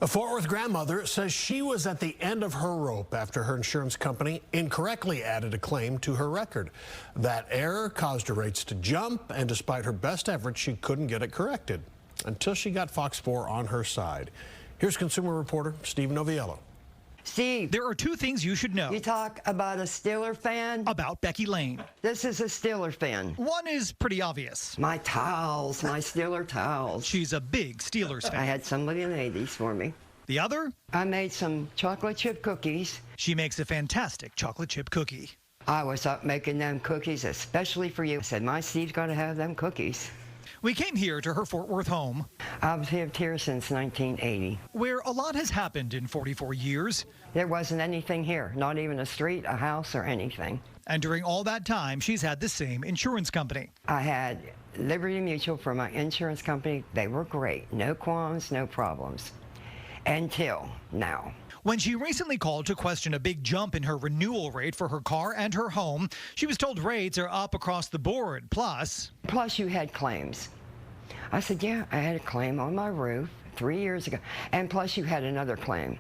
A Fort Worth grandmother says she was at the end of her rope after her insurance company incorrectly added a claim to her record. That error caused her rates to jump, and despite her best efforts, she couldn't get it corrected until she got Fox 4 on her side. Here's consumer reporter Steve Noviello. Steve, there are two things you should know. You talk about a Steeler fan? About Becky Lane. This is a Steeler fan. One is pretty obvious. My towels, my Steeler towels. She's a big Steelers fan. I had somebody made these for me. The other? I made some chocolate chip cookies. She makes a fantastic chocolate chip cookie. I was up making them cookies especially for you. I said, my Steve's got to have them cookies. We came here to her Fort Worth home. I've lived here since 1980. Where a lot has happened in 44 years. There wasn't anything here, not even a street, a house, or anything. And during all that time, she's had the same insurance company. I had Liberty Mutual for my insurance company. They were great. No qualms, no problems. Until now. When she recently called to question a big jump in her renewal rate for her car and her home, she was told rates are up across the board. Plus you had claims. I said, yeah, I had a claim on my roof 3 years ago. And plus you had another claim.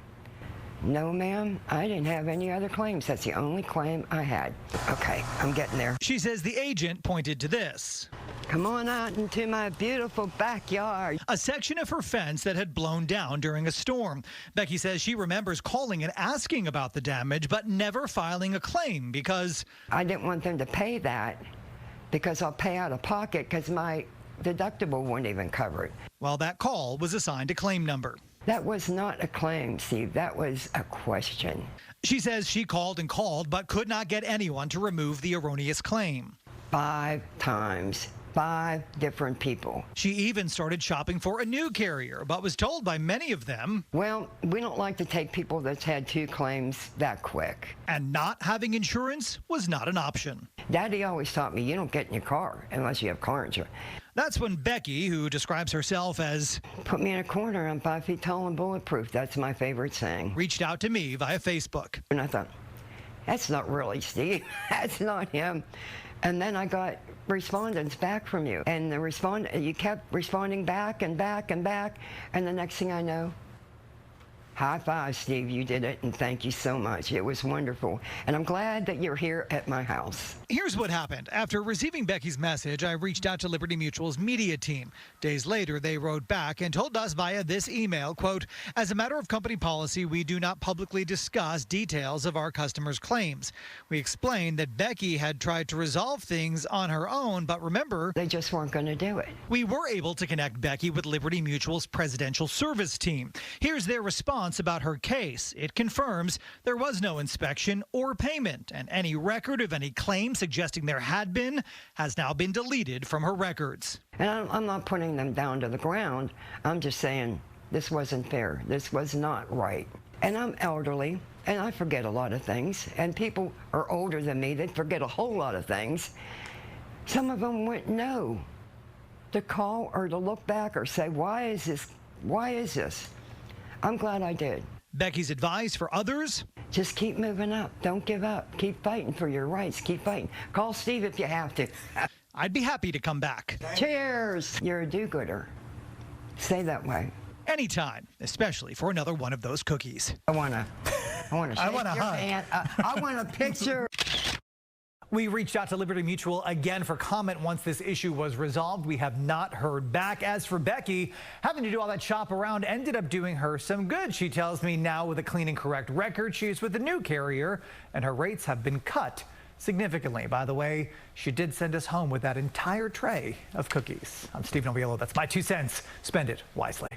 No, ma'am, I didn't have any other claims. That's the only claim I had. Okay, I'm getting there. She says the agent pointed to this. Come on out into my beautiful backyard. A section of her fence that had blown down during a storm. Becky says she remembers calling and asking about the damage, but never filing a claim because I didn't want them to pay that because I'll pay out of pocket because my deductible wouldn't even cover it. Well, that call was assigned a claim number. That was not a claim, Steve. That was a question. She says she called and called, but could not get anyone to remove the erroneous claim. 5 times. 5 different people. She even started shopping for a new carrier, but was told by many of them, well, we don't like to take people that's had 2 claims that quick. And not having insurance was not an option. Daddy always taught me you don't get in your car unless you have car insurance. That's when Becky, who describes herself as put me in a corner, I'm 5 feet tall and bulletproof. That's my favorite saying. Reached out to me via Facebook. And I thought, that's not really Steve. That's not him. And then I got respondents back from you. And you kept responding back and back and back. And the next thing I know, high five, Steve, you did it, and thank you so much. It was wonderful. And I'm glad that you're here at my house. Here's what happened. After receiving Becky's message, I reached out to Liberty Mutual's media team. Days later, they wrote back and told us via this email, quote, as a matter of company policy, we do not publicly discuss details of our customers' claims. We explained that Becky had tried to resolve things on her own, but remember, they just weren't going to do it. We were able to connect Becky with Liberty Mutual's presidential service team. Here's their response about her case. It confirms there was no inspection or payment, and any record of any claim suggesting there had been has now been deleted from her records. And I'm not putting them down to the ground. I'm just saying this wasn't fair. This was not right. And I'm elderly, and I forget a lot of things. And people are older than me that forget a whole lot of things. Some of them wouldn't know to call or to look back or say, why is this? Why is this? I'm glad I did. Becky's advice for others? Just keep moving up. Don't give up. Keep fighting for your rights. Keep fighting. Call Steve if you have to. I'd be happy to come back. Cheers. You're a do-gooder. Stay that way. Anytime, especially for another one of those cookies. I want to shake your hand. I want a picture. We reached out to Liberty Mutual again for comment once this issue was resolved. We have not heard back. As for Becky, having to do all that shop around ended up doing her some good. She tells me now with a clean and correct record, she is with a new carrier, and her rates have been cut significantly. By the way, she did send us home with that entire tray of cookies. I'm Steve Noviello. That's my 2 cents. Spend it wisely.